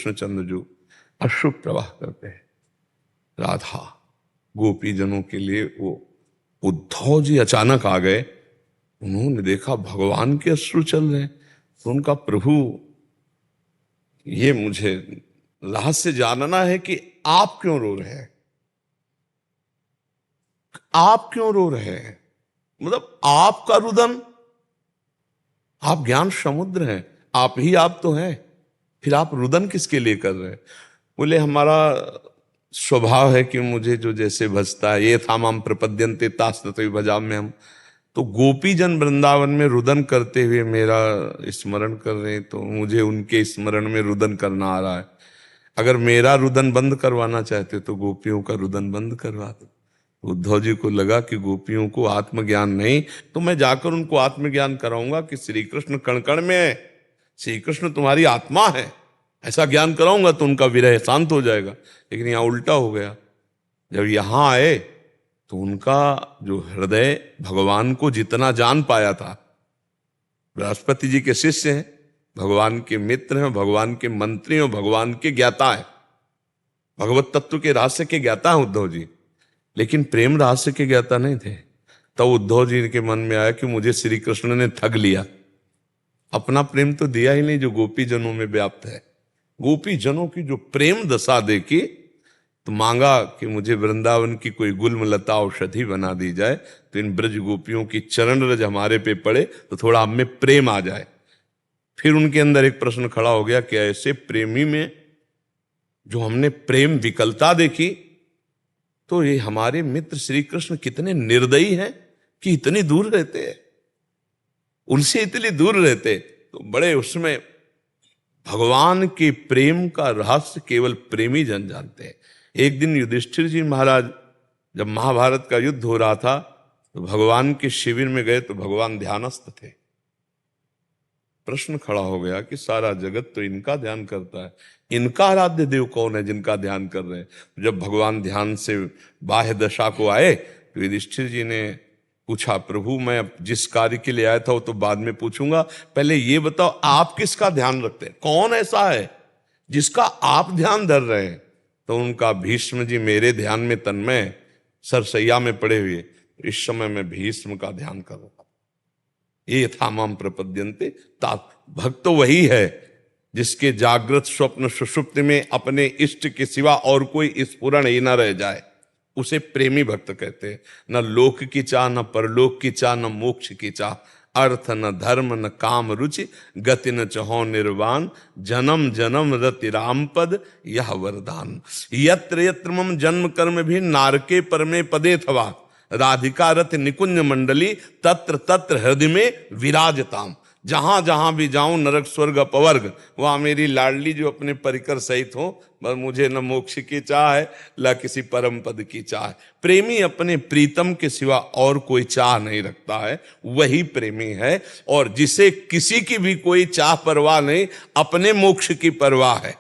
कृष्णचंद्र जो अश्रु प्रवाह करते हैं राधा गोपी जनों के लिए, वो उद्धव जी अचानक आ गए, उन्होंने देखा भगवान के अश्रु चल रहे हैं, तो उनका प्रभु ये मुझे रहस्य जानना है कि आप क्यों रो रहे हैं, आप क्यों रो रहे हैं, मतलब आपका रुदन, आप ज्ञान समुद्र हैं, आप ही आप तो हैं, फिर आप रुदन किसके लिए कर रहे हैं। बोले हमारा स्वभाव है कि मुझे जो जैसे भजता है, ये था माम प्रपद्यन्ते तास्ततो भजाम में हम, तो गोपी जन वृंदावन में रुदन करते हुए मेरा स्मरण कर रहे हैं, तो मुझे उनके स्मरण में रुदन करना आ रहा है। अगर मेरा रुदन बंद करवाना चाहते तो गोपियों का रुदन बंद करवा दो। उद्धव जी को लगा कि गोपियों को आत्मज्ञान नहीं, तो मैं जाकर उनको आत्मज्ञान कराऊंगा कि श्री कृष्ण कण कण में है, श्री कृष्ण तुम्हारी आत्मा है, ऐसा ज्ञान कराऊंगा तो उनका विरह शांत हो जाएगा। लेकिन यहां उल्टा हो गया, जब यहां आए तो उनका जो हृदय भगवान को जितना जान पाया था, बृहस्पति जी के शिष्य हैं, भगवान के मित्र हैं, भगवान के मंत्री हैं, भगवान के ज्ञाता है, भगवत तत्व के रहस्य के ज्ञाता हैं उद्धव जी, लेकिन प्रेम रहस्य के ज्ञाता नहीं थे। तो उद्धव जी के मन में आया कि मुझे श्री कृष्ण ने ठग लिया, अपना प्रेम तो दिया ही नहीं जो गोपी जनों में व्याप्त है। गोपी जनों की जो प्रेम दशा देखी तो मांगा कि मुझे वृंदावन की कोई गुल्म लता औषधि बना दी जाए, तो इन ब्रज गोपियों की चरण रज हमारे पे पड़े तो थोड़ा हम में प्रेम आ जाए। फिर उनके अंदर एक प्रश्न खड़ा हो गया कि ऐसे प्रेमी में जो हमने प्रेम विकलता देखी, तो ये हमारे मित्र श्री कृष्ण कितने निर्दयी हैं कि इतनी दूर रहते हैं, उनसे इतनी दूर रहते। तो बड़े उसमें भगवान के प्रेम का रहस्य केवल प्रेमी जन जानते हैं। एक दिन युधिष्ठिर जी महाराज जब महाभारत का युद्ध हो रहा था तो भगवान के शिविर में गए तो भगवान ध्यानस्थ थे। प्रश्न खड़ा हो गया कि सारा जगत तो इनका ध्यान करता है, इनका आराध्य देव कौन है जिनका ध्यान कर रहे हैं। जब भगवान ध्यान से बाह्य दशा को आए तो युधिष्ठिर जी ने पूछा, प्रभु मैं जिस कार्य के लिए आया था वो तो बाद में पूछूंगा, पहले ये बताओ आप किसका ध्यान रखते हैं, कौन ऐसा है जिसका आप ध्यान धर रहे हैं। तो उनका भीष्म जी मेरे ध्यान में तन्मय सरसैया में पड़े हुए, इस समय मैं भीष्म का ध्यान कर रहा था। ये था माम प्रपद्यन्ते तात, भक्त तो वही है जिसके जागृत स्वप्न सुषुप्ति में अपने इष्ट के सिवा और कोई स्फुरण ही न रह जाए, उसे प्रेमी भक्त कहते हैं। न लोक की चाह, न परलोक की चाह, न मोक्ष की चाह, अर्थ न धर्म न काम रुचि, गति न चहो निर्वाण, जन्म जन्म रति राम पद यह वरदान। यत्र यत्र मम जन्म कर्म भी नारके परमे पदे थवा, राधिका रथ निकुंज मंडली तत्र तत्र हृदय में विराजताम। जहां जहां भी जाऊं नरक स्वर्ग अपवर्ग, वहां मेरी लाडली जो अपने परिकर सहित हो, बस मुझे न मोक्ष की चाह है न किसी परम पद की चाह है। प्रेमी अपने प्रीतम के सिवा और कोई चाह नहीं रखता है, वही प्रेमी है। और जिसे किसी की भी कोई चाह परवाह नहीं, अपने मोक्ष की परवाह है,